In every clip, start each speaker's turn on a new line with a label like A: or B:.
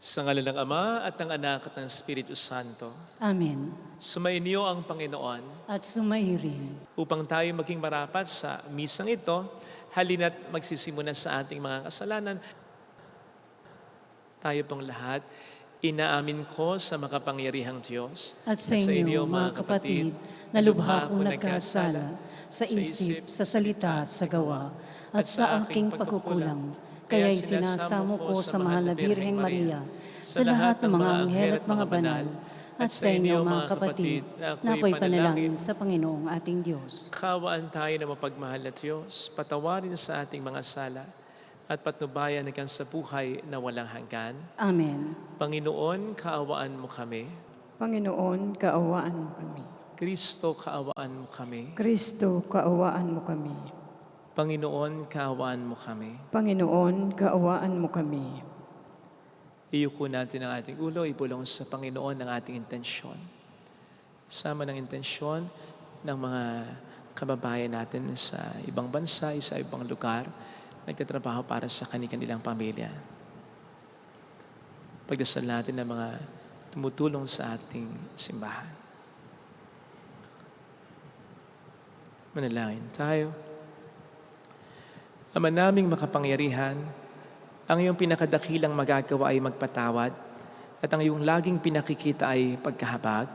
A: Sa ngalan ng Ama at ng Anak at ng Espiritu Santo.
B: Amen.
A: Sumainyo ang Panginoon.
B: At sumairin.
A: Upang tayo maging marapat sa misang ito, halina't magsisimula sa ating mga kasalanan. Tayo pong lahat, inaamin ko sa makapangyarihang Diyos
B: At sa inyo, mga kapatid, na lubha akong nagkasala sa isip, sa salita at sa gawa, at sa aking pagkukulang. Kaya'y sinasamo ko sa mahal na Birheng Maria, sa lahat ng mga anghel at mga banal, at sa inyo, mga kapatid, na ako'y panalangin sa Panginoong ating Diyos.
A: Kawaan tayo na mapagmahal na Diyos, patawarin sa ating mga sala, at patnubayan hanggang sa buhay na walang hanggan.
B: Amen.
A: Panginoon, kaawaan mo kami.
C: Panginoon, kaawaan mo kami.
A: Kristo, kaawaan mo kami.
C: Kristo, kaawaan mo kami.
A: Panginoon, kaawaan mo kami.
C: Panginoon, kaawaan mo kami.
A: Iyuko natin ang ating ulo, ibulong sa Panginoon ang ating intensyon. Sama ng intensyon ng mga kababayan natin sa ibang bansa, sa ibang lugar, nagtatrabaho para sa kanilang pamilya. Pagdasal natin ng mga tumutulong sa ating simbahan. Manalangin tayo. Ama naming makapangyarihan, ang iyong pinakadakilang magagawa ay magpatawad at ang iyong laging pinakikita ay pagkahabag.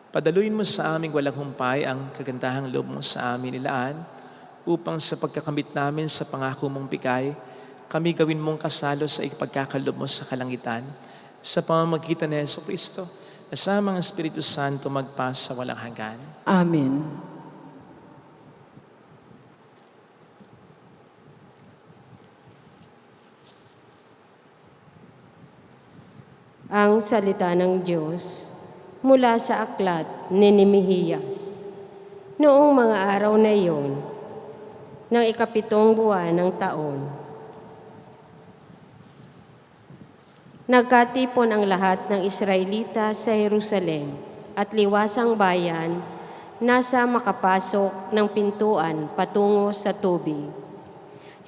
A: Padaluin mo sa aming walang humpay ang kagandahang loob mo sa amin nilaan upang sa pagkakamit namin sa pangako mong bigay, kami gawin mong kasalo sa ipagkakalob mo sa kalangitan sa pamamagitan ni Jesucristo na sa mga Espiritu Santo magpas sa walang hanggan.
C: Amen. Ang salita ng Diyos mula sa aklat ni Nehemías. Noong mga araw na iyon, ng 7 buwan ng taon, nagkatipon ang lahat ng Israelita sa Jerusalem at liwasang bayan nasa makapasok ng pintuan patungo sa tubig.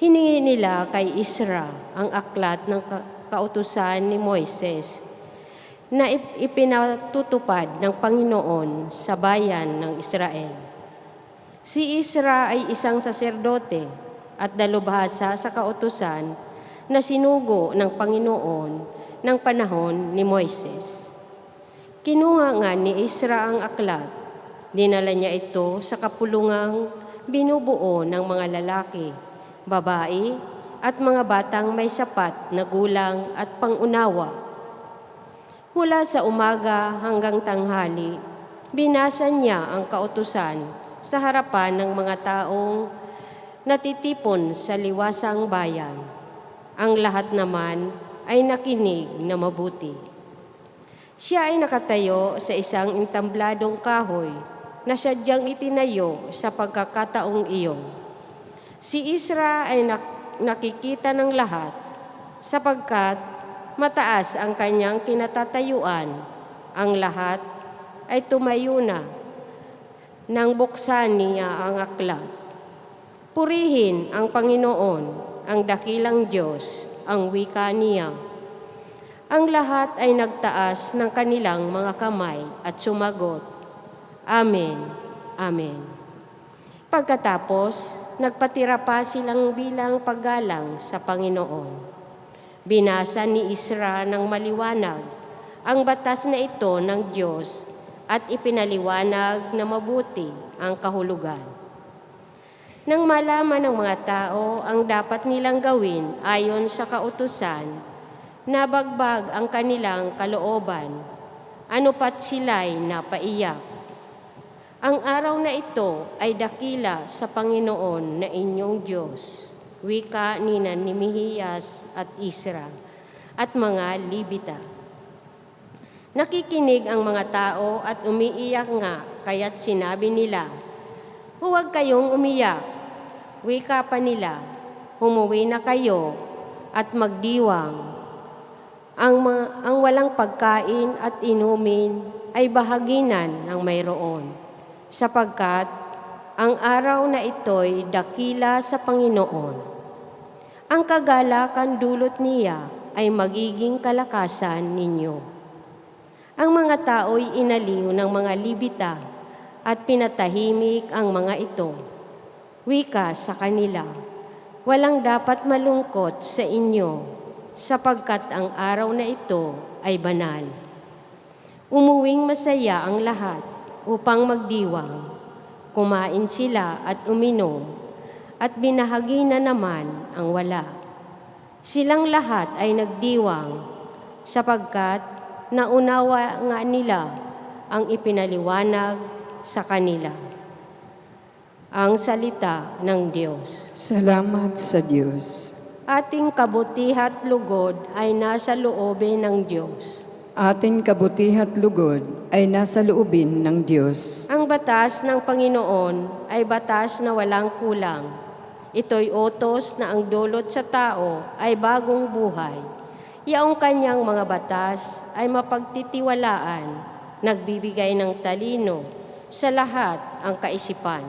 C: Hiningi nila kay Isra ang aklat ng kautusan ni Moises na ipinatutupad ng Panginoon sa bayan ng Israel. Si Isra ay isang saserdote at dalubhasa sa kautusan na sinugo ng Panginoon ng panahon ni Moises. Kinuha nga ni Isra ang aklat, dinala niya ito sa kapulungang binubuo ng mga lalaki, babae, at mga batang may sapat na gulang at pangunawa. Mula sa umaga hanggang tanghali, binasa niya ang kautusan sa harapan ng mga taong natitipon sa liwasang bayan. Ang lahat naman ay nakinig na mabuti. Siya ay nakatayo sa isang entambladong kahoy na sadyang itinayo sa pagkakataong iyon. Si Isra ay nakikita ng lahat sapagkat mataas ang kanyang kinatatayuan. Ang lahat ay tumayo na nang buksan niya ang aklat. Purihin ang Panginoon, ang dakilang Diyos, ang wika niya. Ang lahat ay nagtaas ng kanilang mga kamay at sumagot, Amen, Amen. Pagkatapos, nagpatira pa silang bilang paggalang sa Panginoon. Binasa ni Isra ng maliwanag ang batas na ito ng Diyos at ipinaliwanag na mabuti ang kahulugan. Nang malaman ng mga tao ang dapat nilang gawin ayon sa kautusan, nabagbag ang kanilang kalooban, anupat sila'y napaiyak. Ang araw na ito ay dakila sa Panginoon na inyong Diyos, wika ni Nehemías at Isra at mga Libita. Nakikinig ang mga tao at umiiyak nga, kaya't sinabi nila, huwag kayong umiyak. Wika pa nila, umuwi na kayo at magdiwang. Ang walang pagkain at inumin ay bahaginan ng mayroon, sapagkat ang araw na ito'y dakila sa Panginoon. Ang kagalakan dulot niya ay magiging kalakasan ninyo. Ang mga tao'y inaliw ng mga libita at pinatahimik ang mga ito. Wika sa kanila, walang dapat malungkot sa inyo, sapagkat ang araw na ito ay banal. Umuwing masaya ang lahat upang magdiwang. Kumain sila at uminom, at binahagi na naman ang wala. Silang lahat ay nagdiwang, sapagkat naunawa nga nila ang ipinaliwanag sa kanila. Ang salita ng Diyos.
D: Salamat sa Diyos.
C: Ating kabutihat lugod ay nasa loobin ng Diyos.
D: Ating kabutihat lugod ay nasa loobin ng Diyos.
C: Ang batas ng Panginoon ay batas na walang kulang. Ito'y utos na ang dulot sa tao ay bagong buhay. Yaong kanyang mga batas ay mapagtitiwalaan, nagbibigay ng talino sa lahat ang kaisipan.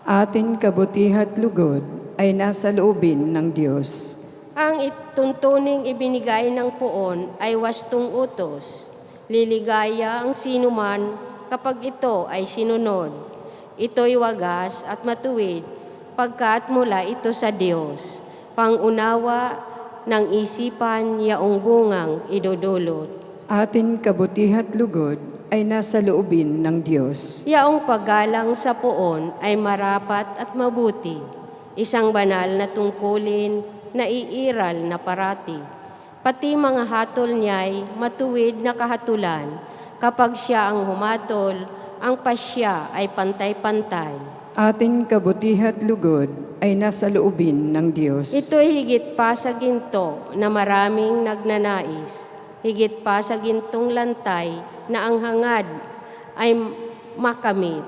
D: Ating kabutihat lugod ay nasa loobin ng Diyos.
C: Ang ituntuning ibinigay ng poon ay wastong utos. Liligaya ang sinuman kapag ito ay sinunod. Ito'y wagas at matuwid pagkat mula ito sa Diyos. Pangunawa ng isipan yaong bungang idudulot.
D: Ating kabutihat lugod ay nasa loobin ng Diyos.
C: Yaong paggalang sa poon ay marapat at mabuti. Isang banal na tungkulin na iiral na parati. Pati mga hatol niya'y matuwid na kahatulan. Kapag siya ang humatol, ang pasya ay pantay-pantay.
D: Ating kabutihat lugod ay nasa loobin ng Diyos.
C: Ito'y higit pa sa ginto na maraming nagnanais. Higit pa sa gintong lantay na ang hangad ay makamit.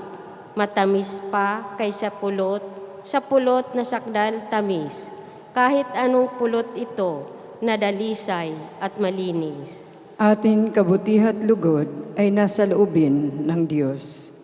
C: Matamis pa kaysa pulot, sa pulot na sakdal tamis. Kahit anong pulot ito na dalisay at malinis.
D: Ating kabutihat lugod ay nasa loobin ng Diyos.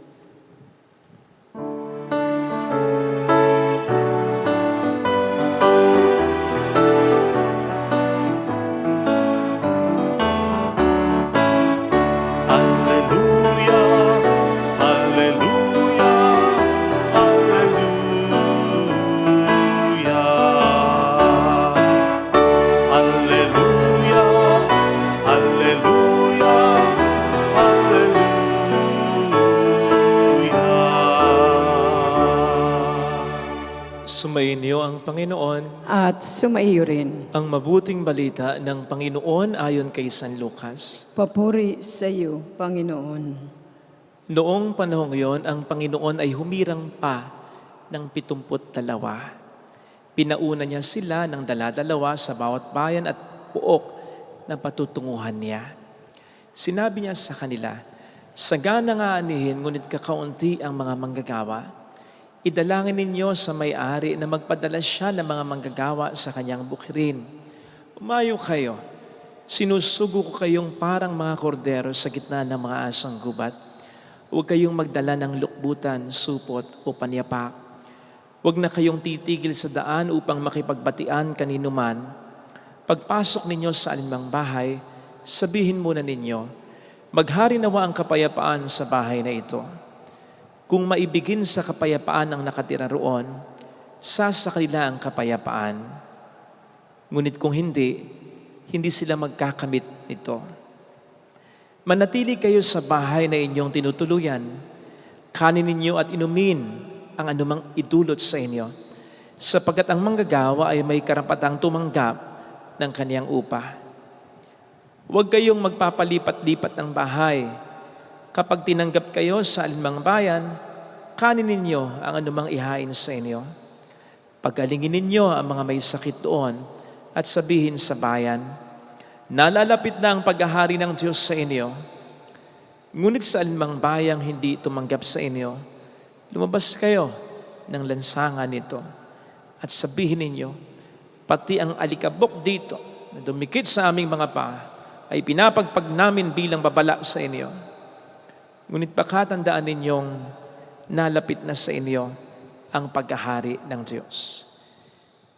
A: Sumainyo ang Panginoon,
D: At sumaiyo rin.
A: ang mabuting balita ng Panginoon ayon kay San Lucas.
D: Papuri sa iyo, Panginoon.
A: Noong panahong yon, ang Panginoon ay humirang pa ng 72. Pinauna niya sila ng dala-dalawa sa bawat bayan at puok na patutunguhan niya. Sinabi niya sa kanila, sagana nga anihin, ngunit kakaunti ang mga manggagawa. Idalangin ninyo sa may-ari na magpadala siya ng mga manggagawa sa kanyang bukirin. Umayo kayo. Sinusugo ko kayong parang mga kordero sa gitna ng mga asang gubat. Huwag kayong magdala ng lukbutan, supot o panyapak. Huwag na kayong titigil sa daan upang makipagbatian kanino man. Pagpasok ninyo sa alinmang bahay, sabihin muna ninyo, maghari nawa ang kapayapaan sa bahay na ito. Kung maibigin sa kapayapaan ang nakatira roon, sa kanila ang kapayapaan. Ngunit kung hindi sila magkakamit nito. Manatili kayo sa bahay na inyong tinutuluyan, kanin ninyo at inumin ang anumang idulot sa inyo, sapagkat ang manggagawa ay may karapatang tumanggap ng kaniyang upa. Huwag kayong magpapalipat-lipat ng bahay. Kapag tinanggap kayo sa alinmang bayan, kanin ninyo ang anumang ihain sa inyo. Pagalingin ninyo ang mga may sakit doon at sabihin sa bayan, nalalapit na ang paghahari ng Diyos sa inyo. Ngunit sa alinmang bayang hindi tumanggap sa inyo, lumabas kayo ng lansangan nito at sabihin ninyo, pati ang alikabok dito na dumikit sa aming mga paa ay pinapagpag namin bilang babala sa inyo. Ngunit pakatandaan ninyong nalapit na sa inyo ang paghahari ng Diyos.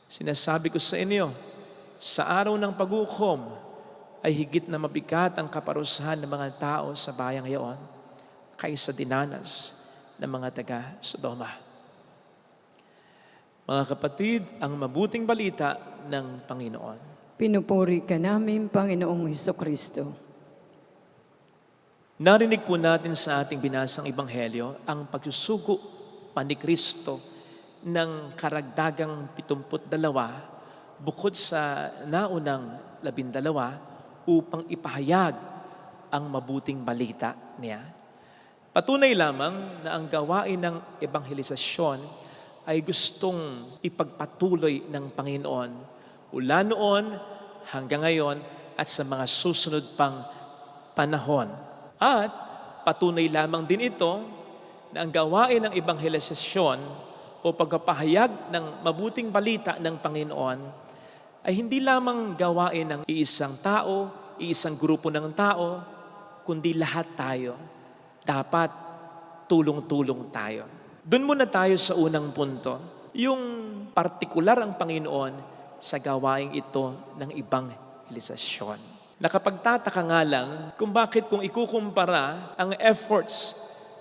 A: Sinasabi ko sa inyo, Sa araw ng paghukom ay higit na mabigat ang kaparusahan ng mga tao sa bayang iyon kaysa dinanas ng mga taga Sodoma. Mga kapatid, ang mabuting balita ng Panginoon.
D: Pinupuri ka namin, Panginoong Hesukristo.
A: Narinig po natin sa ating binasang Ebanghelyo ang pagsusugo pa ni Kristo ng karagdagang 72 bukod sa naunang 12 upang ipahayag ang mabuting balita niya. Patunay lamang na ang gawain ng ebanghelisasyon ay gustong ipagpatuloy ng Panginoon mula noon hanggang ngayon at sa mga susunod pang panahon. At patunay lamang din ito na ang gawain ng ebanghelisasyon o pagpapahayag ng mabuting balita ng Panginoon ay hindi lamang gawain ng iisang tao, iisang grupo ng tao, kundi lahat tayo. Dapat tulong-tulong tayo. Doon muna tayo sa unang punto, yung partikular ang Panginoon sa gawain ito ng ebanghelisasyon. Nakapagtataka nga lang kung bakit kung ikukumpara ang efforts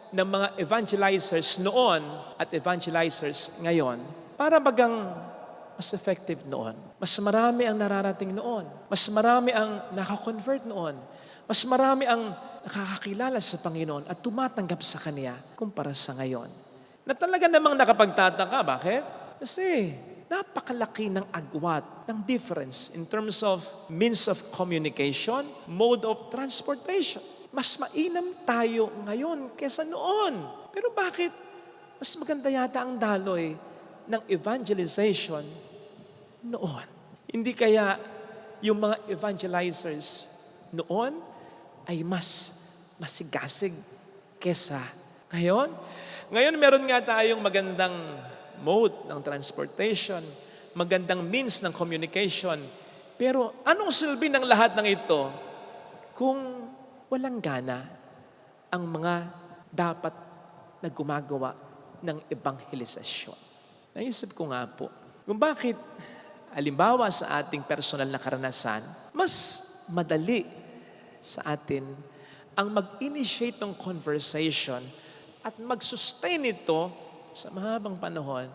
A: ng mga evangelizers noon at evangelizers ngayon, para bagang mas effective noon. Mas marami ang nararating noon. Mas marami ang nakakonvert noon. Mas marami ang nakakakilala sa Panginoon at tumatanggap sa Kanya kumpara sa ngayon. Na talaga namang nakapagtataka. Bakit? Kasi napakalaki ng agwat, ng difference in terms of means of communication, mode of transportation. Mas mainam tayo ngayon kesa noon. Pero bakit? Mas maganda yata ang daloy ng evangelization noon. Hindi kaya yung mga evangelizers noon ay mas masigasig kesa ngayon? Ngayon meron nga tayong magandang mode ng transportation, magandang means ng communication. Pero anong silbi ng lahat ng ito kung walang gana ang mga dapat na gumagawa ng ebanghelisasyon? Naisip ko nga po, kung bakit, halimbawa sa ating personal na karanasan, mas madali sa atin ang mag-initiate ng conversation at mag-sustain ito sa mahabang panahon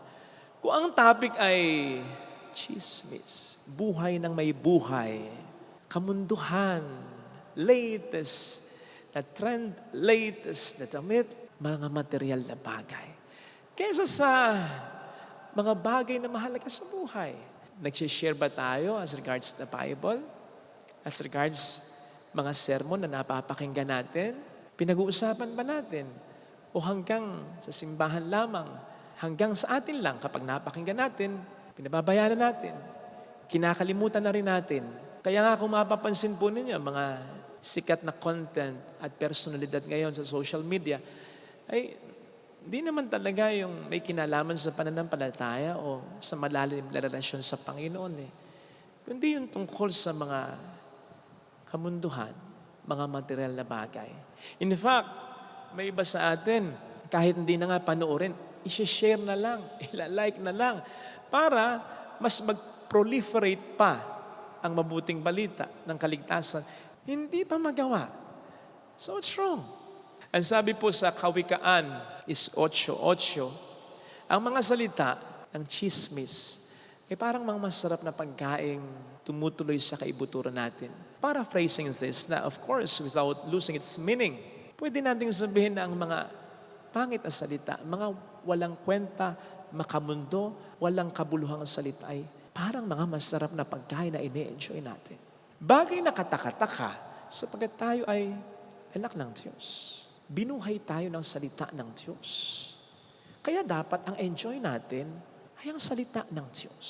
A: kung ang topic ay chismis, buhay ng may buhay, kamunduhan, latest na trend, latest na damit, mga material na bagay. Kaysa sa mga bagay na mahalaga sa buhay. Nag-share ba tayo as regards the Bible? As regards mga sermon na napapakinggan natin? Pinag-uusapan ba natin? O hanggang sa simbahan lamang, hanggang sa atin lang kapag napakinggan natin, pinababayaan natin, kinakalimutan na rin natin. Kaya nga kung mapapansin po ninyo, mga sikat na content at personalidad ngayon sa social media, ay hindi naman talaga yung may kinalaman sa pananampalataya o sa malalim na relasyon sa Panginoon kundi yung tungkol sa mga kamunduhan, mga material na bagay. In fact, may iba sa atin, kahit hindi na nga panoorin, i-share na lang, ila-like na lang, para mas mag-proliferate pa ang mabuting balita ng kaligtasan. Hindi pa magawa. So what's wrong? Ang sabi po sa Kawikaan is 8:8, ang mga salita ng chismis ay parang mga masarap na pagkaing tumutuloy sa kaibuturan natin. Paraphrasing this, na of course, without losing its meaning, pwede nating sabihin na ang mga pangit na salita, mga walang kwenta, makamundo, walang kabuluhang salita ay parang mga masarap na pagkain na ini-enjoy natin. Bagay na katakataka sapagkat tayo ay anak ng Diyos. Binuhay tayo ng salita ng Diyos. Kaya dapat ang enjoy natin ay ang salita ng Diyos.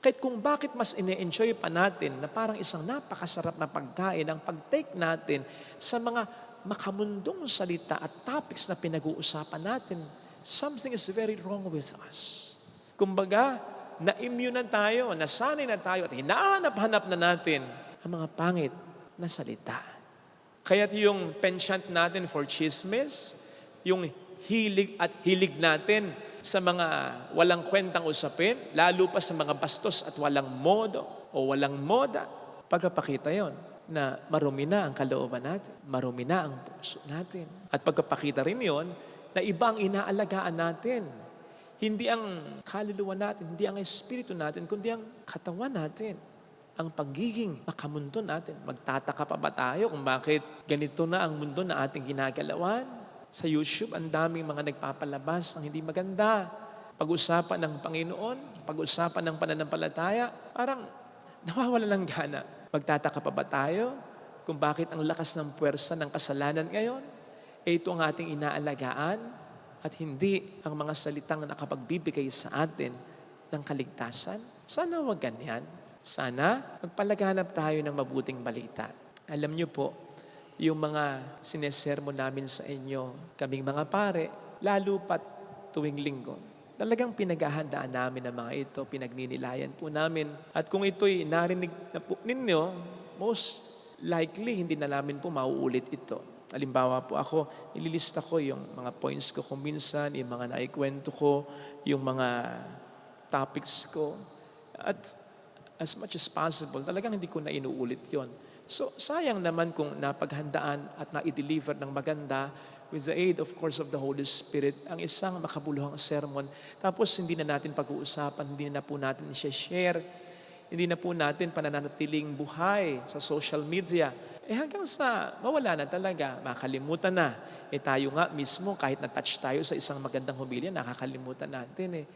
A: Kahit kung bakit mas ine-enjoy pa natin na parang isang napakasarap na pagkain ang pag-take natin sa mga makamundong salita at topics na pinag-uusapan natin, something is very wrong with us. Kumbaga, na-immune na tayo, nasanay na tayo at hinahanap-hanap na natin ang mga pangit na salita. Kaya't yung penchant natin for chismis, yung hilig at hilig natin sa mga walang kwentang usapin, lalo pa sa mga bastos at walang modo, o walang moda. Pagkapakita yon na marumi na ang kalooban natin, marumi na ang puso natin. At pagkapakita rin yon na ibang inaalagaan natin. Hindi ang kaluluwa natin, hindi ang espiritu natin, kundi ang katawan natin. Ang pagiging makamundo natin. Magtataka pa ba tayo kung bakit ganito na ang mundo na ating ginagalawan? Sa YouTube, ang daming mga nagpapalabas ng hindi maganda. Pag-usapan ng Panginoon, pag-usapan ng pananampalataya, parang nawawala ng gana. Magtataka pa ba tayo kung bakit ang lakas ng puwersa ng kasalanan ngayon? Ito ang ating inaalagaan at hindi ang mga salitang nakapagbibigay sa atin ng kaligtasan. Sana wag ganyan. Sana magpalaganap tayo ng mabuting balita. Alam niyo po, yung mga sinesermo namin sa inyo, kaming mga pare, lalo pat tuwing linggo, talagang pinaghahandaan namin ang mga ito, pinagninilayan po namin. At kung ito'y narinig na po ninyo, most likely hindi na namin po mauulit ito. Halimbawa po ako, nililista ko yung mga points ko kung minsan, yung mga naikwento ko, yung mga topics ko. At as much as possible, talagang hindi ko na inuulit yon. So, sayang naman kung napaghandaan at na-deliver ng maganda with the aid, of course, of the Holy Spirit, ang isang makabuluhang sermon. Tapos, hindi na natin pag-uusapan, hindi na po natin share, hindi na po natin pananatiling buhay sa social media. Hanggang sa mawala na talaga, makalimutan na. Tayo nga mismo, kahit na-touch tayo sa isang magandang humilya, nakakalimutan natin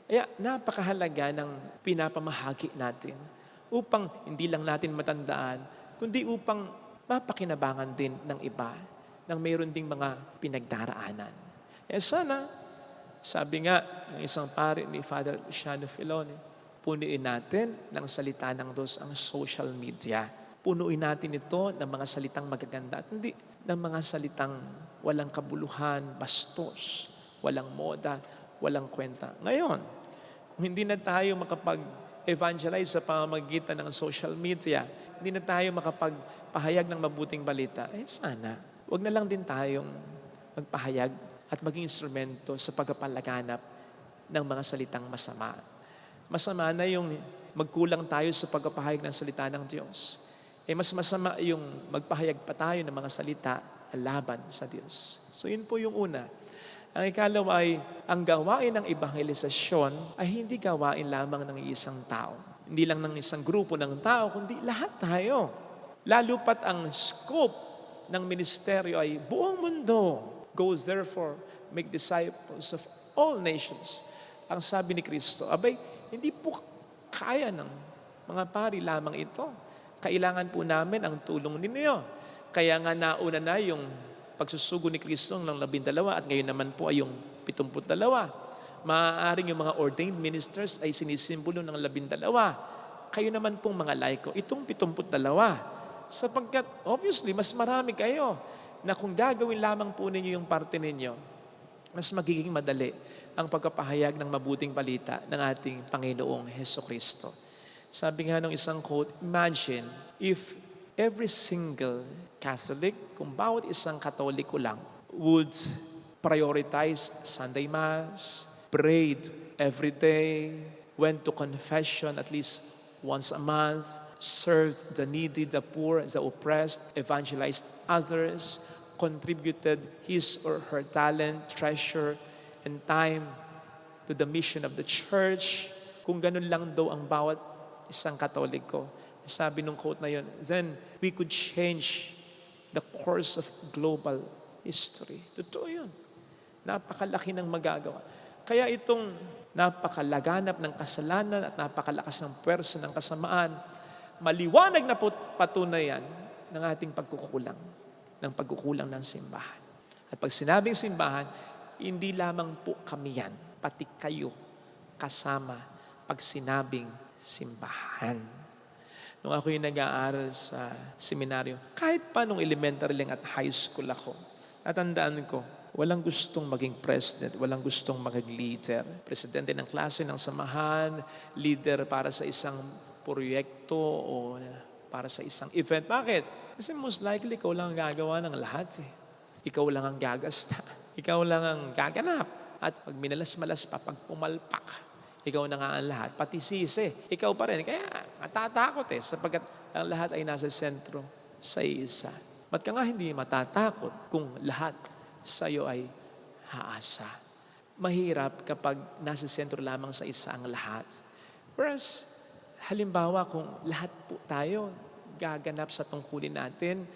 A: Kaya napakahalaga ng pinapamahagi natin upang hindi lang natin matandaan, kundi upang mapakinabangan din ng iba nang mayroon ding mga pinagdaraanan. Sana, sabi nga ng isang pare ni Father Luciano Filoni, punuin natin ng salita ng Diyos ang social media. Punuin natin ito ng mga salitang magaganda at hindi ng mga salitang walang kabuluhan, bastos, walang moda, walang kwenta. Ngayon, kung hindi na tayo makapag-evangelize sa pamamagitan ng social media, hindi na tayo makapagpahayag ng mabuting balita, sana, wag na lang din tayong magpahayag at maging instrumento sa pagpapalaganap ng mga salitang masama. Masama na yung magkulang tayo sa pagpapahayag ng salita ng Diyos. Mas masama yung magpahayag pa tayo ng mga salita laban sa Diyos. So yun po yung una. Ang ikalawa ay, ang gawain ng evangelisasyon ay hindi gawain lamang ng isang tao. Hindi lang ng isang grupo ng tao, kundi lahat tayo. Lalo pat ang scope ng ministeryo ay buong mundo. Goes therefore, make disciples of all nations. Ang sabi ni Kristo, hindi po kaya ng mga pari lamang ito. Kailangan po namin ang tulong ninyo. Kaya nga nauna na yung pagsusugo ni Kristo ng 12 at ngayon naman po ay yung 72. Maaaring yung mga ordained ministers ay sinisimbolo ng 12. Kayo naman pong mga laiko, itong 72. Sapagkat obviously, mas marami kayo na kung gagawin lamang po ninyo yung parte ninyo, mas magiging madali ang pagpapahayag ng mabuting balita ng ating Panginoong Hesukristo. Sabi nga ng isang quote, imagine if every single Catholic, kung bawat isang Katoliko lang, would prioritize Sunday Mass, prayed every day, went to confession at least once a month, served the needy, the poor, the oppressed, evangelized others, contributed his or her talent, treasure, and time to the mission of the church. Kung ganun lang daw ang bawat isang Katoliko, sabi nung quote na yun, then we could change the course of global history. Totoo yun. Napakalaki ng magagawa. Kaya itong napakalaganap ng kasalanan at napakalakas ng puwersa ng kasamaan, maliwanag na patunayan ng ating pagkukulang, ng pagkukulang ng simbahan. At pag sinabing simbahan, hindi lamang po kami yan, pati kayo kasama pag sinabing simbahan. Nung ako'y nag-aaral sa seminaryo, kahit pa nung elementary lang at high school ako, natandaan ko, walang gustong maging president, walang gustong maging leader. Presidente ng klase, ng samahan, leader para sa isang proyekto o para sa isang event. Bakit? Kasi most likely, ikaw lang ang gagawa ng lahat. Ikaw lang ang gagasta. Ikaw lang ang gaganap. At pag minalas-malas pa, pag pumalpak, Ikaw na nga ang lahat, pati sisi. Ikaw pa rin. Kaya matatakot sapagkat ang lahat ay nasa sentro sa isa. Ba't ka nga hindi matatakot kung lahat sa iyo ay haasa? Mahirap kapag nasa sentro lamang sa isa ang lahat. Whereas, halimbawa kung lahat po tayo gaganap sa tungkulin natin,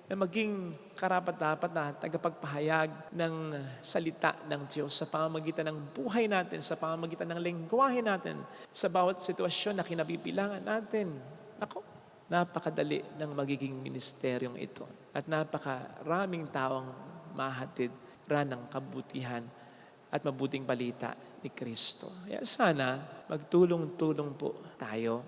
A: na maging karapat-dapat na tagapagpahayag ng salita ng Diyos sa pamamagitan ng buhay natin, sa pamamagitan ng lengguwahe natin, sa bawat sitwasyon na kinabibilangan natin. Ako, napakadali ng magiging ministeryong ito. At napakaraming taong mahatid ng kabutihan at mabuting balita ni Kristo. Kaya sana magtulong-tulong po tayo.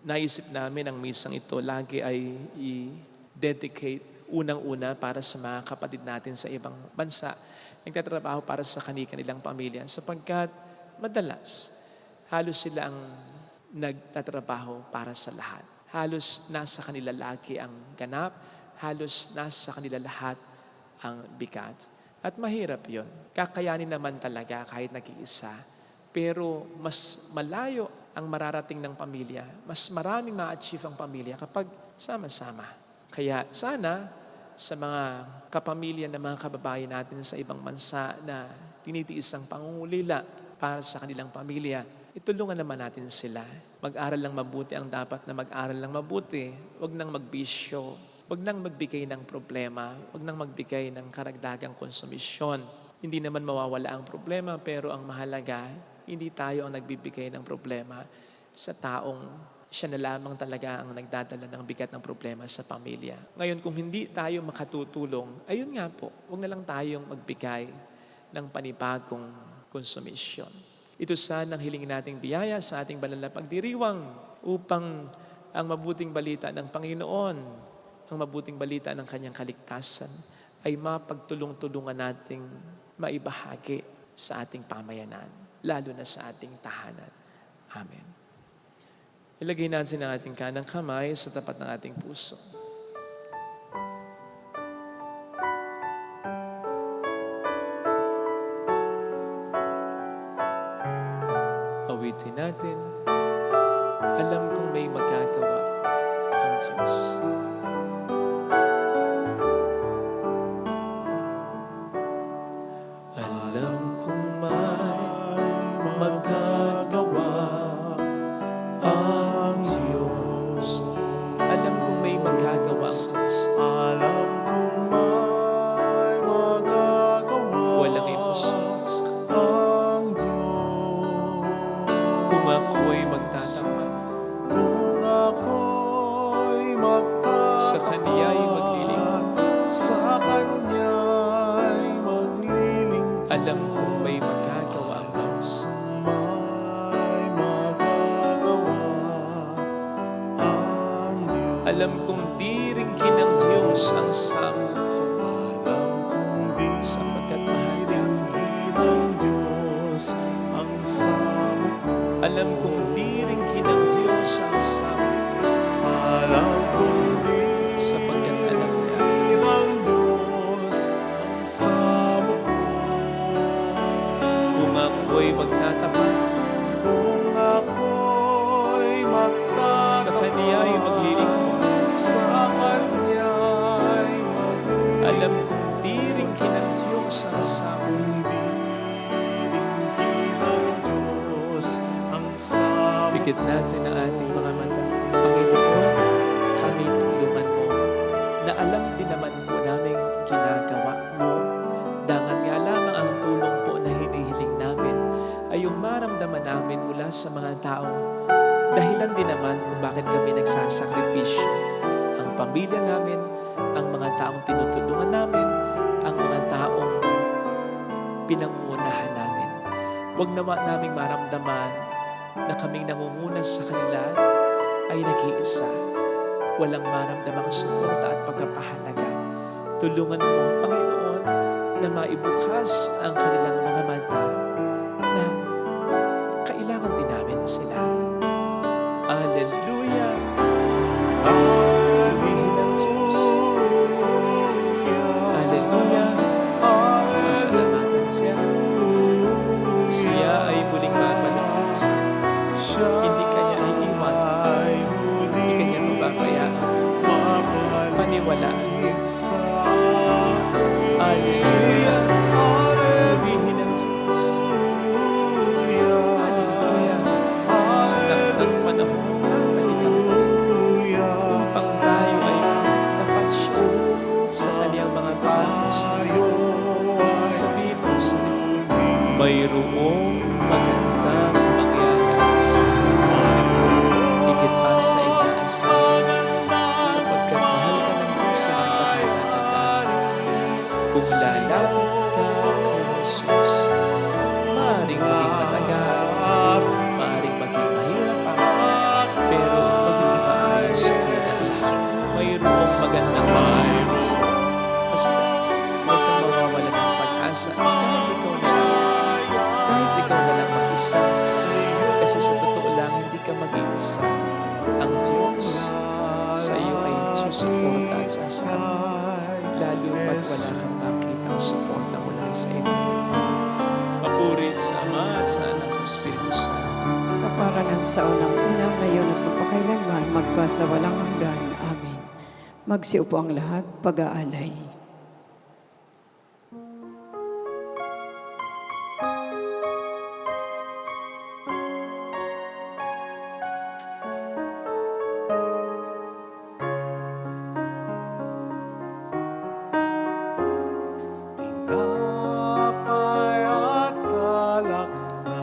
A: Naisip namin ang misang ito lagi ay i-dedicate unang-una para sa mga kapatid natin sa ibang bansa, nagtatrabaho para sa kanilang pamilya sapagkat madalas halos sila ang nagtatrabaho para sa lahat. Halos nasa kanila lagi ang ganap, halos nasa kanila lahat ang bigat. At mahirap yon. Kakayanin naman talaga kahit nag-iisa, pero mas malayo ang mararating ng pamilya, mas maraming ma-achieve ang pamilya kapag sama-sama. Kaya sana sa mga kapamilya ng mga kababayan natin sa ibang bansa na tinitiis ang pangungulila para sa kanilang pamilya, itulungan naman natin sila. Mag-aral lang mabuti ang dapat na mag-aral lang mabuti. Huwag nang magbisyo. Huwag nang magbigay ng problema. Huwag nang magbigay ng karagdagang konsumisyon. Hindi naman mawawala ang problema, pero ang mahalaga, hindi tayo ang nagbibigay ng problema sa taong siya na lamang talaga ang nagdadala ng bigat ng problema sa pamilya. Ngayon, kung hindi tayo makatutulong, ayun nga po, huwag na lang tayong magbigay ng panibagong konsumisyon. Ito sana ang hilingin nating biyaya sa ating banal na pagdiriwang upang ang mabuting balita ng Panginoon, ang mabuting balita ng kanyang kaligtasan ay mapagtulong-tulungan nating maibahagi sa ating pamayanan, lalo na sa ating tahanan. Amen. Ilagay natin ang ating kanang kamay sa tapat ng ating puso. Awitin natin, alam kong may magagawa ang Diyos. Alam kong may magagawa ang Diyos. Alam kong may magagawa ang Diyos.
E: Alam kong may magagawa
A: Walang imposible sa Kanya.
E: ang Diyos.
A: Kung ako'y magtatapat,
E: Kung ako'y
A: sa Kaniya'y maglilingkod.
E: sa Kanya'y maglilingkod,
A: Alam kong may magagawa ang Diyos.
E: may magagawa ang Diyos.
A: Alam kong di ringkin ng Diyos ang samo ko,
E: Alam kong di
A: sapagkat mahal niya.
E: ringkin ng Diyos ang samo ko.
A: Alam kong di ringkin ng Diyos ang samo ko,
E: Alam kong di
A: sapagkat alam niya.
E: ng Diyos ang samo ko.
A: Kung ako'y magtatapat,
E: Kung ako'y
A: sa Kaniya'y maglilingkod.
E: sa Kanya'y maglilingkod,
A: Alam kong di ringkin ng Diyos ang samo ko.
E: di ringkin ng Diyos ang samo.
A: Pikit natin ang ating mga mata. Panginoon, kami tulungan mo na alam din naman po namin ginagawa mo. Dangan nga lamang ang tulong po na hinihiling namin ay yung maramdaman namin mula sa mga taong dahilan din naman kung bakit kami nagsasakripisyo. Ang pamilya namin, ang mga taong tinutulungan namin, ang mga taong pinangungunahan namin. Huwag naman naming maramdaman na kaming nangunguna sa kanila ay nag-iisa. Walang maramdamang suporta at pagkapahalaga. Tulungan mo, Panginoon, na maibukas ang kanilang mga mata na kailangan din namin sila. Hallelujah! Purihin ng Diyos. Hallelujah! Pasalamatan siya. Siya ay muling babalik sa atin. katiwalaan.
E: sa
A: Hallelujah. Purihin ang Diyos. Hallelujah. Sa takdang panahon, balikan mo upang tayo ay tapat siya sa kaniyang mga pangako sa atin. Sabihin mo sa mayroong magandang mangyayari sa atin. Higit pa sa inaasahan, sapagkat mahal ka ng Diyos sa pagkakatandaan. Kung lalapit ka kay Jesus, maaaring maging matagal, maaaring maging mahirap, pero magiging maayos din at mayroong magandang mangyayari sa atin. Basta, huwag kang mawawala ng pag-asa kahit ikaw na lang. Kahit ikaw na lang mag-isa. Kasi sa totoo lang, hindi ka mag-iisa. Ang Diyos sa iyo ay susuporta at sasama. Lalo pat wala kang makitang suporta mula sa iyo. Papuri sa Ama at sa Anak sa Espiritu Santo.
D: Kaparanan sa unang-una, ngayon at magpakailanman, magpasawalang hanggan. Amen. Magsiupo ang lahat, pag-aalay.
E: Tinapay at alak na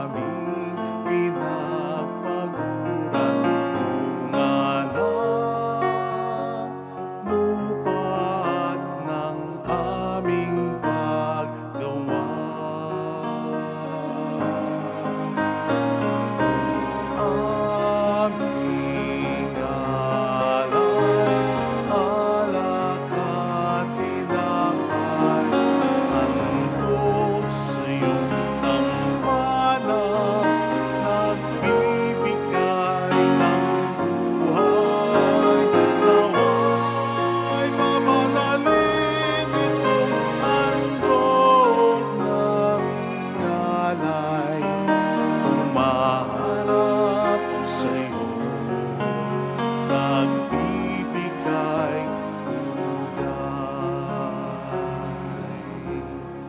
E: aming pinagpaguran, bunga ng lupa at ng aming paggawa. Aming alay, alak at tinapay, handog sa iyong tampanan, nagbibigay ng buhay. Nawa'y mamanalin itong handog naming alay, umaharap sa iyo, nagbibigay pugay.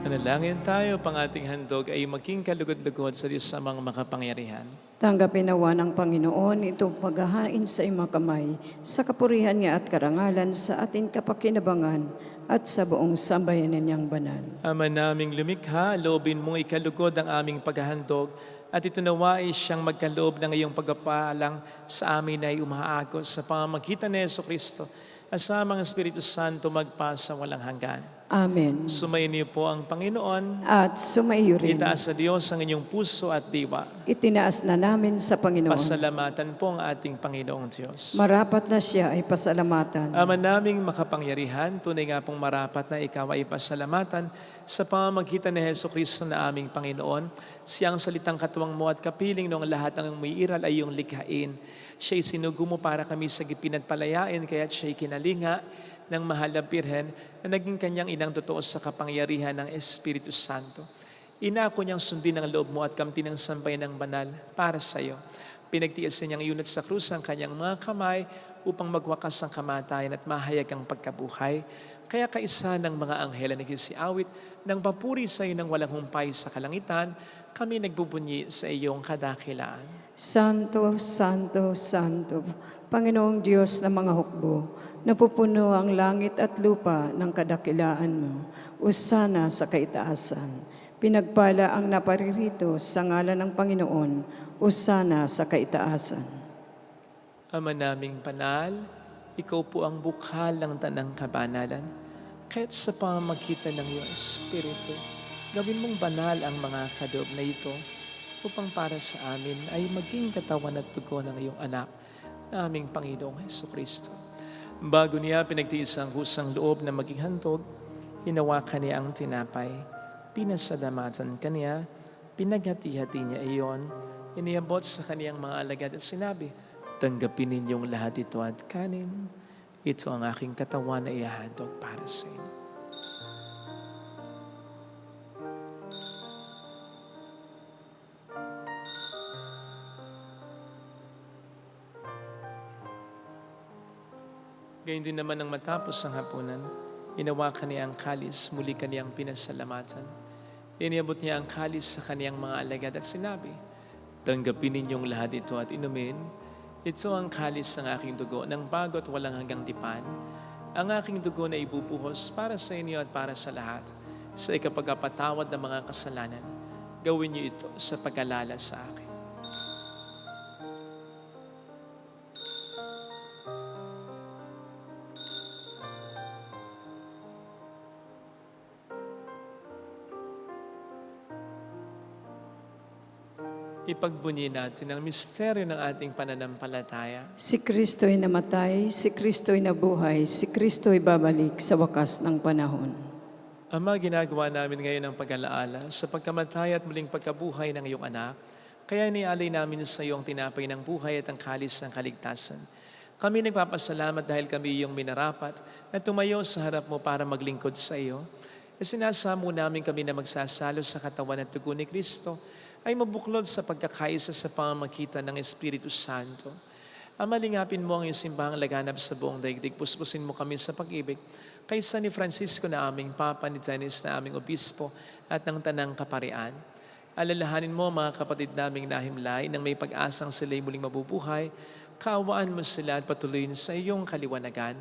A: Manalangin tayo, pang ating handog ay maging kalugod-lugod sa Diyos sa mga makapangyarihan.
D: Tanggapin nawa ng Panginoon itong paghahain sa imong kamay, sa kapurihan niya at karangalan sa ating kapakinabangan at sa buong sambayanan niyang banal.
A: Ama naming lumikha, loobin mong ikalugod ang aming paghahandog at ito nawa ay siyang magkaloob ng iyong pagpapalang sa amin ay umaagos sa pamamagitan ni Jesucristo at sa mga Espiritu Santo magpasa walang hanggan.
D: Amen.
A: Sumayin niyo po ang Panginoon.
D: At sumaiyo rin.
A: Itaas sa Diyos ang inyong puso at diwa.
D: Itinaas na namin sa Panginoon.
A: Pasalamatan po ang ating Panginoong Diyos.
D: Marapat na siya ay pasalamatan.
A: Ama naming makapangyarihan, tunay nga pong marapat na ikaw ay pasalamatan sa pamamagitan ni Jesucristo na aming Panginoon. Siyang salitang katuwang mo at kapiling noong lahat ng may iral ay iyong likhain. Siya'y sinugo mo para kami sa pinagpalayain, kaya't siya'y kinalinga ng mahal na Birhen na naging kanyang inang totoo sa kapangyarihan ng Espiritu Santo. Inako niyang sundin ang loob mo at kamtin ng sambayan ng banal para sa iyo. Pinagtiis niyang iunat sa krus ang kanyang mga kamay upang magwakas ang kamatayan at mahayag ang pagkabuhay. Kaya kaisa ng mga anghel na nagsisiawit ng papuri sa iyo ng walang humpay sa kalangitan, kami nagbubunyi sa iyong kadakilaan.
D: Santo, Santo, Santo, Panginoong Diyos ng mga hukbo, napupuno ang langit at lupa ng kadakilaan mo. Usana sa kaitaasan. Pinagpala ang naparirito sa ngalan ng Panginoon. Usana sa kaitaasan.
A: Ama naming banal, ikaw po ang bukhal ng tanang kabanalan. Kahit sa pamamagitan ng iyong Espiritu, gawin mong banal ang mga kaloob na ito upang para sa amin ay maging katawan at dugo ng iyong anak na aming Panginoong Jesucristo. Bago niya pinagtiis ang kusang loob na maging handog, hinawakan niya ang tinapay, pinasalamatan kaniya, pinaghati-hati niya iyon, iniabot sa kaniyang mga alagad at sinabi, tanggapin ninyong lahat ito at kanin. Ito ang aking katawan na ihahandog para sa inyo. Gayun din naman nang matapos ang hapunan, inawakan niya ang kalis, muli kaniyang pinasalamatan. Iniabot niya ang kalis sa kaniyang mga alagad at sinabi, "Tanggapin ninyong lahat ito at inumin. Ito ang kalis ng aking dugo, ng bago at walang hanggang tipan. Ang aking dugo na ibubuhos para sa inyo at para sa lahat, sa ikapagpatawad ng mga kasalanan. Gawin niyo ito sa pag-alala sa akin." Ipagbunyi natin ang misteryo ng ating pananampalataya.
D: Si Kristo'y namatay, si Kristo'y nabuhay, si Kristo'y babalik sa wakas ng panahon.
A: Ama, ginagawa namin ngayon ang pag-alaala sa pagkamatay at muling pagkabuhay ng iyong anak. Kaya nialay namin sa iyo ang tinapay ng buhay at ang kalis ng kaligtasan. Kami nagpapasalamat dahil kami iyong minarapat na tumayo sa harap mo para maglingkod sa iyo. E sinasamo namin kami na magsasalo sa katawan at dugo ni Kristo ay mabuklod sa pagkakaisa sa pamamagitan ng Espiritu Santo. Ama, lingapin mo ang iyong simbahang laganap sa buong daigdig. Puspusin mo kami sa pag-ibig. Kaysa ni Francisco na aming Papa, ni Dennis na aming Obispo, at ng Tanang Kaparian. Alalahanin mo mga kapatid naming nahimlay nang may pag-asang sila'y muling mabubuhay. Kaawaan mo sila at patuloyin sa iyong kaliwanagan.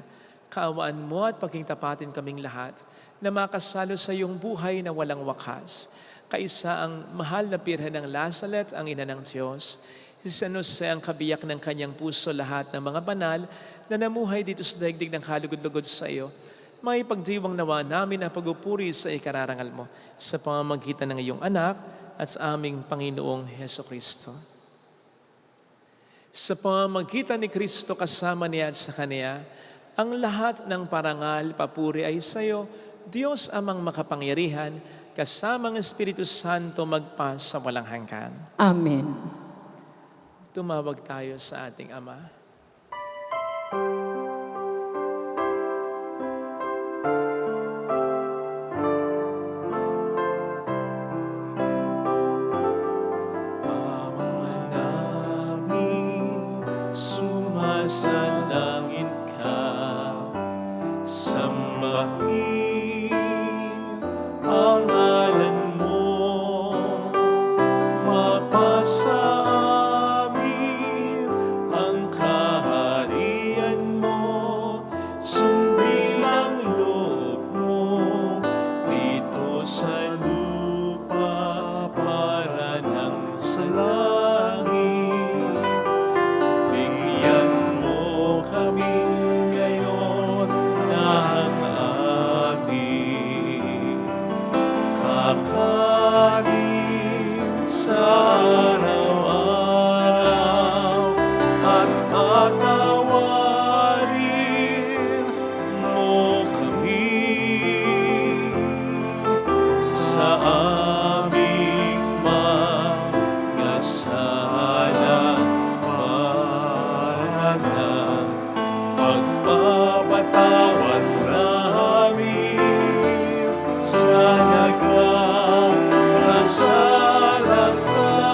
A: Kaawaan mo at pagkingtapatin kaming lahat na makasalo sa iyong buhay na walang wakas. Kaisa ang mahal na birhen ng Lazaret, ang ina ng Diyos. Si San Jose ang kabiyak ng kanyang puso, lahat ng mga banal na namuhay dito sa daigdig ng kalugod-lugod sa iyo. May pagdiwang nawa namin ang pagupuri sa ikararangal mo sa pamamagitan ng iyong anak at sa aming Panginoong Heso Kristo. Sa pamamagitan ni Kristo kasama niya at sa Kanya, ang lahat ng parangal, papuri ay sa iyo, Diyos amang makapangyarihan, kasama ng Espiritu Santo magpa sa walang hanggan.
D: Amen.
A: Tumawag tayo sa ating Ama.
E: Ama namin, sumasalangit ka, sambahin ang ngalan mo, mapasa amin ang kaharian mo, sundin ang loob mo dito sa lupa para nang sa langit. Bigyan mo kami ngayon ng aming kakanin sa araw-araw at patawarin mo kami sa aming mga sala para ng pagpapatawad namin sa nagkakasala sa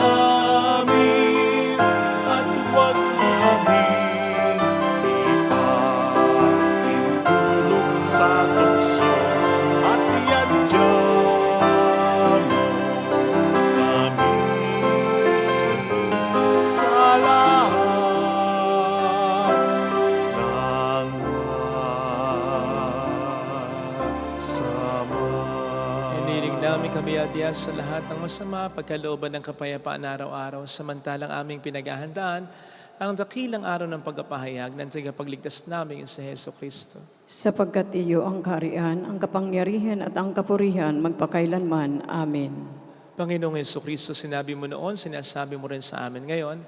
E: amin, at huwag kaming ipahintulot sa tukso, at iadya mo kami sa lahat ng masama.
A: Iniling namin kami adya sa lahat ng masama, pagkalooban ng kapayapaan araw-araw, samantalang aming pinaghahandaan ang dakilang araw ng pagpapahayag ng tagapagligtas namin sa Heso Kristo.
D: Sapagkat iyo ang kaharian, ang kapangyarihan at ang kapurihan magpakailanman. Amen.
A: Panginoong Heso Kristo, sinabi mo noon, sinasabi mo rin sa amin ngayon,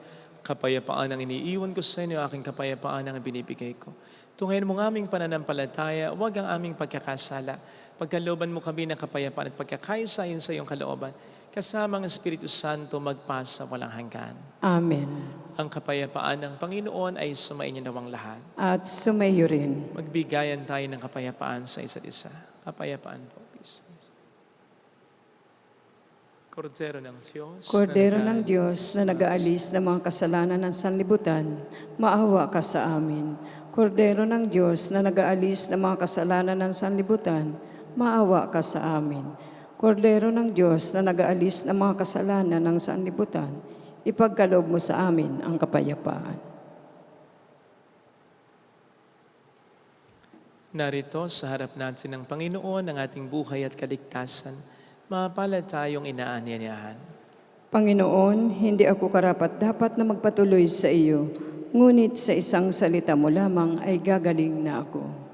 A: kapayapaan ang iniiwan ko sa inyo, aking kapayapaan ang binibigay ko. Tungayin mo ng aming pananampalataya, huwag ang aming pagkakasala. Pagkalooban mo kami ng kapayapaan at pagkakaisa yun sa iyong kalooban, kasama ang Espiritu Santo magpasa walang hanggan.
D: Amen.
A: Ang kapayapaan ng Panginoon ay sumainyo nawang lahat.
D: At sumayo rin.
A: Magbigayan tayo ng kapayapaan sa isa't isa. Kapayapaan po, peace. Kordero ng Diyos.
D: Kordero ng Diyos na nag-aalis ng mga kasalanan ng sanlibutan, maawa ka sa amin. Kordero ng Diyos na nag-aalis ng mga kasalanan ng sanlibutan, maawa ka sa amin. Kordero ng Diyos na nag-aalis ng mga kasalanan ng sanlibutan, ipagkaloob mo sa amin ang kapayapaan.
A: Narito sa harap natin ng Panginoon ang ating buhay at kaligtasan. Mapalad tayong inaanyayahan.
D: Panginoon, hindi ako karapat-dapat na magpatuloy sa iyo, ngunit sa isang salita mo lamang ay gagaling na ako.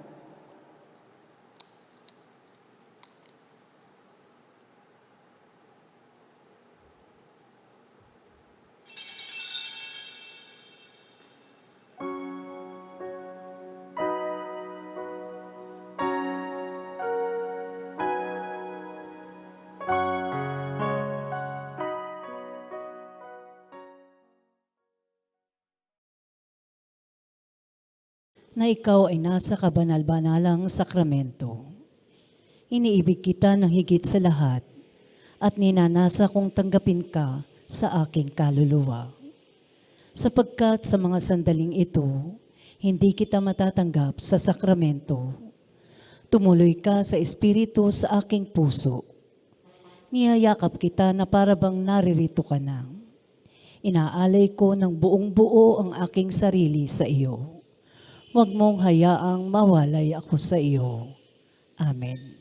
B: Na ikaw ay nasa kabanal-banalang sakramento. Iniibig kita ng higit sa lahat at ninanasa kong tanggapin ka sa aking kaluluwa. Sapagkat sa mga sandaling ito, hindi kita matatanggap sa sakramento. Tumuloy ka sa Espiritu sa aking puso. Niyayakap kita na parabang naririto ka na. Inaalay ko ng buong buo ang aking sarili sa iyo. Huwag mong hayaang mawalay ako sa iyo. Amen.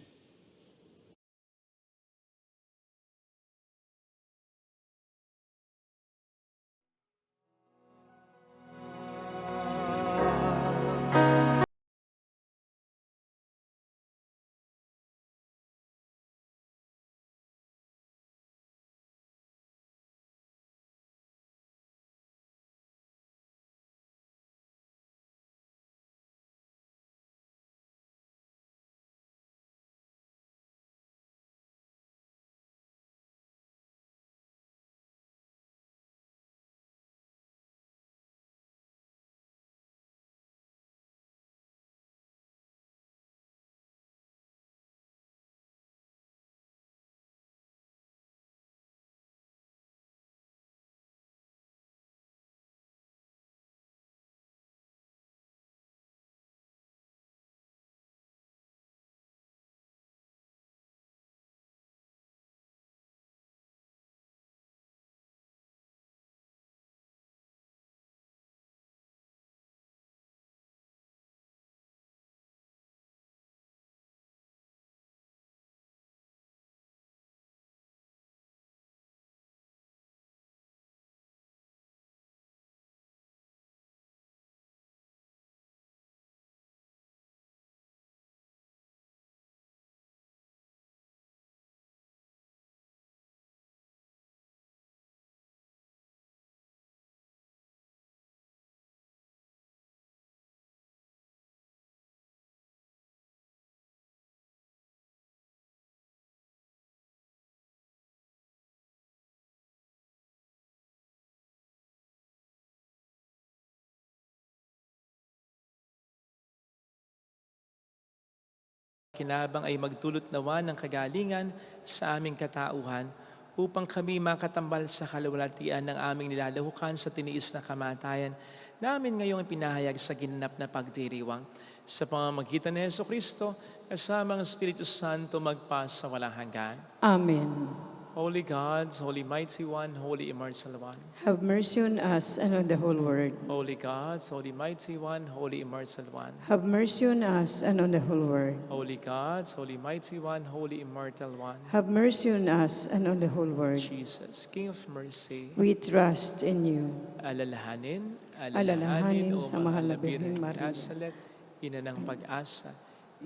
A: Kinabang ay magdulot nawa ng kagalingan sa aming katauhan upang kami makatambal sa kalawalatian ng aming nilalahukan sa tiniis na kamatayan namin ngayong pinahayag sa ginanap na pagdiriwang. Sa pamamagitan ni Jesucristo, kasama ang Espiritu Santo magpa sa walang hanggan.
D: Amen.
A: Holy God, Holy Mighty One, Holy Immortal One.
D: Have mercy on us and on the whole world.
A: Holy God, Holy Mighty One, Holy Immortal One.
D: Have mercy on us and on the whole world.
A: Holy God, Holy Mighty One, Holy Immortal One.
D: Have mercy on us and on the whole world.
A: Jesus, King of Mercy,
D: We trust in you.
A: alalahanin
D: Alalahanin
A: o
D: sa mahal na
A: Birheng
D: Birheng Maria.
A: Nazaret, Ina ng pag-asa.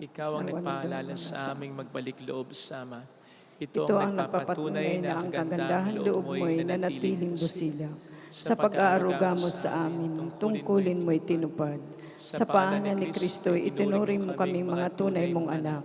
A: Ikaw ang
D: Sa
A: nagpaalala
D: walang
A: sa aming magbalik loob sa Ama.
D: Ito ang nagpapatunay na ang kagandahan loob mo'y nanatiling busilak. Sa pag-aaruga mo sa amin, tungkulin mo'y tinupad. Sa paanan ni Kristo, itinuring mo kaming mga tunay mong anak.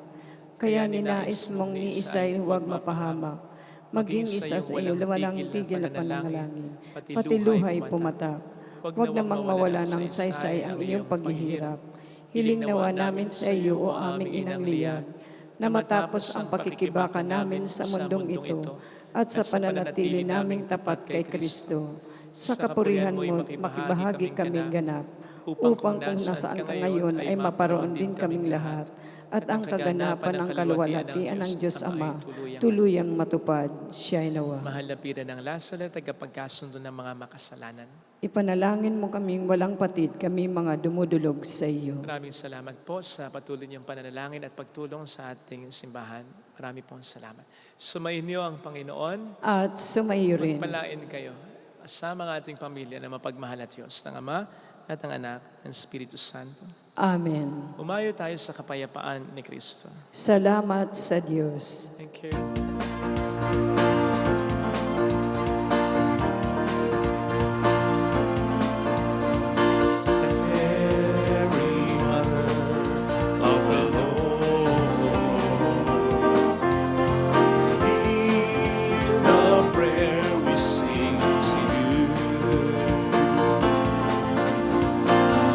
D: Kaya ninais mong ni isa'y huwag mapahamak. Maging isa sa iyo, walang tigil na pananalangin. Pati luhay pumatak. Huwag namang mawala ng saysay ang iyong paghihirap. Hiling nawa namin sa iyo, o aming inang liyag, na matapos ang pakikibaka namin sa mundong ito at sa pananatili naming tapat kay Kristo. Sa kapurihan mo, makibahagi kaming ganap. upang kung nasaan ka ngayon ay maparoon din kaming lahat, at ang kaganapan ng kaluwalhatian ng Diyos Ama tuluyang matupad, siya'y nawa.
A: Mahal na pira ng Lazaro, tagapagkasundo ng mga makasalanan.
D: Ipanalangin mo kaming walang patid, kami mga dumudulog sa iyo.
A: Maraming salamat po sa patuloy niyong pananalangin at pagtulong sa ating simbahan. Marami pong salamat. Sumainyo ang Panginoon.
D: At sumayo rin.
A: Magpalain kayo sa mga ating pamilya na mapagmahal at Diyos ng Ama at ng Anak ng Espiritu Santo.
D: Amen.
A: Umayo tayo sa kapayapaan ni Kristo.
D: Salamat sa Diyos.
A: Thank you.
E: Mary, Mother of the Lord, here's the prayer we sing to you.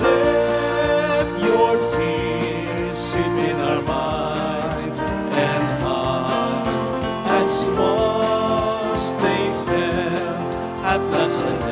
E: Let your tears sip in our minds and hearts as once they fell at last and